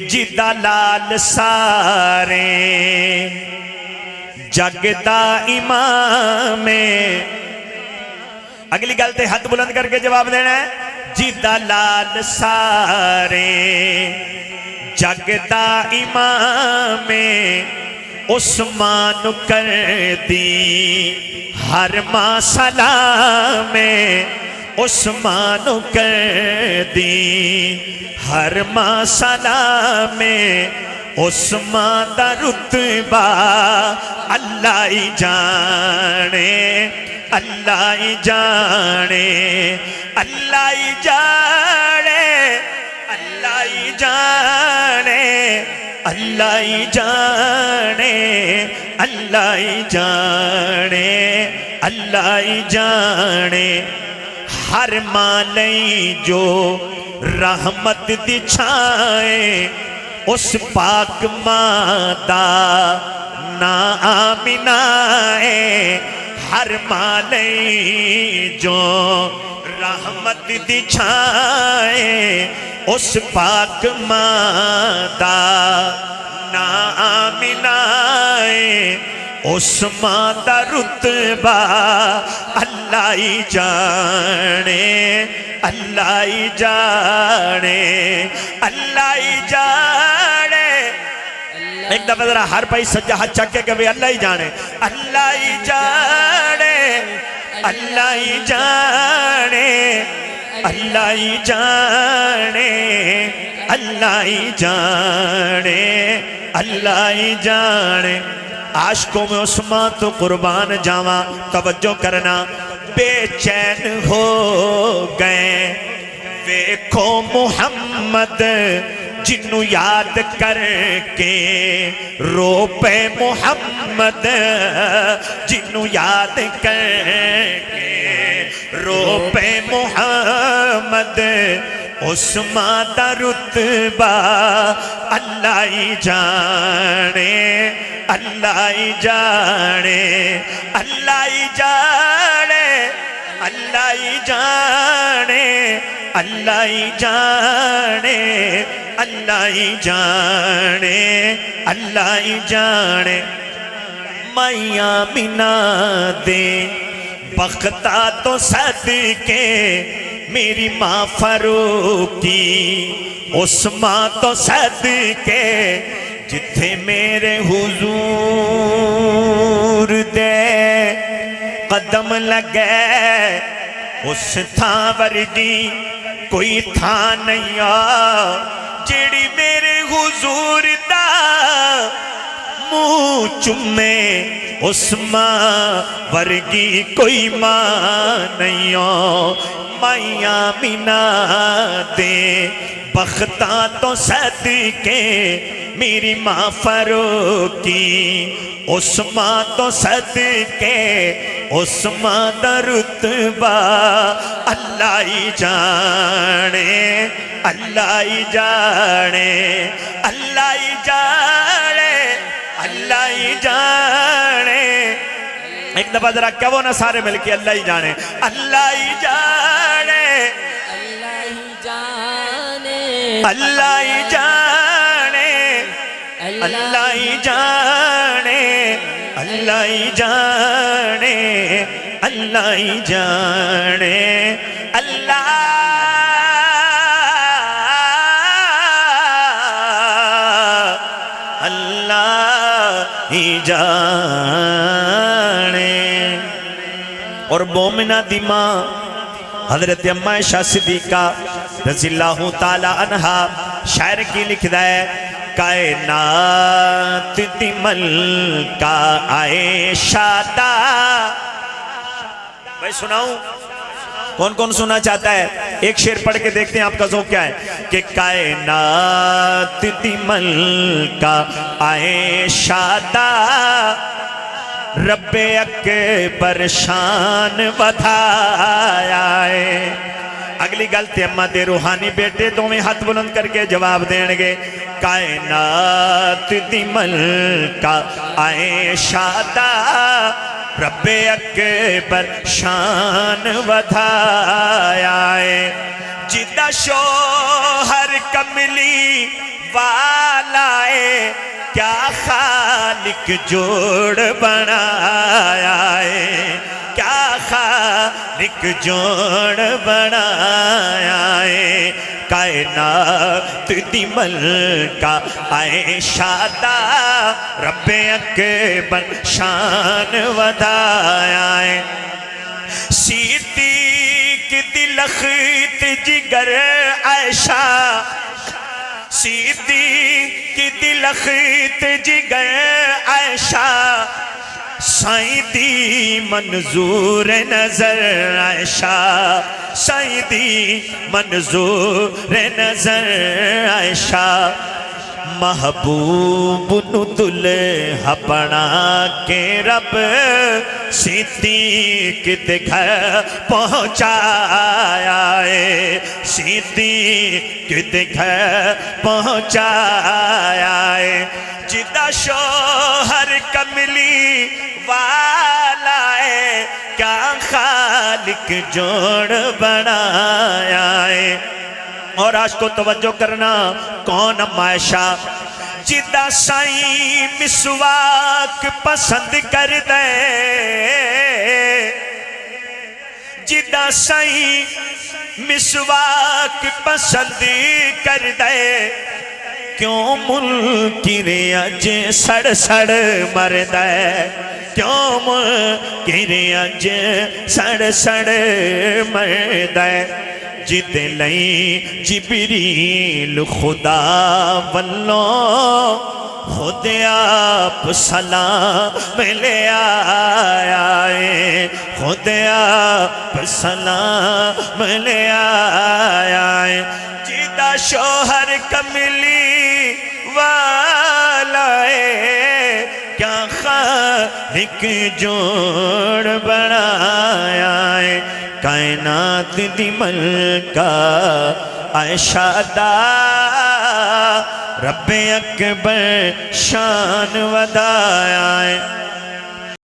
جدا لال سارے جگ دا امام اگلی گل تے ہاتھ بلند کر کے جواب دینا ہے جدا لال سارے جگ دا امام عثمان کر دی ہر ماں سلام عثمان کر دی ہر ماں سلام عثمان دا رتبہ اللہ ہی جانے اللہ ہی جانے اللہ ہی جانے اللہ ہی جانے اللہ ہی جانے اللہ ہی جانے اللہ ہی جانے ہر مالئی جو رحمت دی چھائے اس پاک مادہ نا آمینہ ہر مالئی جو رحمت دی چھائے اس پاک مادہ نا آمینہ اس مادہ رتبہ اللہ ہی جانے اللہ ہی جانے اللہ ہی جانے ایک دفعہ ذرا ہر پائی سجا ہاتھ چکے کہ اللہ ہی جانے اللہ ہی جانے اللہ ہی جانے اللہ ہی جانے اللہ ہی جانے اللہ ہی جانے عاشقوں میں عثمان تو قربان جاواں توجہ کرنا بے چین ہو گئے ویکھو محمد جنوں یاد کر کے رو پے محمد جنوں یاد کر کے رو پے محمد عثمان دا رتبہ اللہ ہی جانے اللہ ہی جانے اللہ ہی جانے اللہ ہی جانے اللہ ہی جانے اللہ ہی جانے اللہ ہی جانے میاں منا دے بختہ تو صدقے میری ماں فاروقی عثمان تو صدقے جتھے میرے حضور دے قدم لگے اس تھاں ورگی کوئی تھاں نہیں جیڑی میرے حضور دا منہ چمے عثمان ورگی کوئی ماں نہیں میاں منا دے بختاں تو صدقے میری ماں فاروقی عثمان تو صدقے عثمان دا رتبہ اللہ ہی جانے اللہ ہی جانے اللہ ہی جانے اللہ ہی جانے ایک دفعہ ذرا کہو نا سارے مل کے اللہ ہی جانے اللہ ہی جانے اللہ ہی جانے اللہ ہی جانے اللہ ہی جانے اللہ ہی جانے اللہ اللہ ہی جانے اور مومنہ دی ماں حضرت اماں عائشہ صدیقہ رضی اللہ تعالیٰ عنہا شاعر کی لکھ دائے کائنات دی ملکہ عائشہ دا بھائی سناؤں کون کون سنا چاہتا ہے ایک شعر پڑھ کے دیکھتے ہیں آپ کا ذوق کیا ہے کہ کائنات دی ملکہ عائشہ دا رب اکبر شان ودھایا ہے اگلی گلتے اماں دے روحانی بیٹے دوویں ہاتھ بلند کر کے جواب دیں گے کائنات دی ملکہ عائشہ دا رب اکبر شان ودھایا ہے جدا شوہر کملی والا ہے کیا خالق جوڑ بنایا ہے کیا خالق جوڑ بنایا ہے کائنات دی ملکہ عائشہ دا رب اکبر شان ودایا ہے صدیق دی لخت جگر عائشہ صدیق دی لخت جگر عائشہ سائیں دی منظور نظر عائشہ سائیں دی منظور نظر عائشہ محبوب نو دلہا بنا کے رب صدیق دے گھر پہنچایا ہے صدیق دے گھر پہنچایا ہے جدا شوہر کملی والا ہے کیا خالق جوڑ بنایا ہے اور آج کو توجہ کرنا کون عائشہ جدا سائیں مسواک پسند کر دے جدا سائیں مسواک پسند کر دے کیوں منکر اج سڑ سڑ مرد ہے کیوں منکر اج سڑ سڑ مرد ہے جد لئی جبریل خدا والوں خود آپ سلام لے آیا ہے خود آپ سلام لے آیا ہے جدا شوہر کملی والا ہے کیا خالق جوڑ بنایا ہے کائنات دی ملکہ عائشہ دا رب اکبر شان ودایا ہے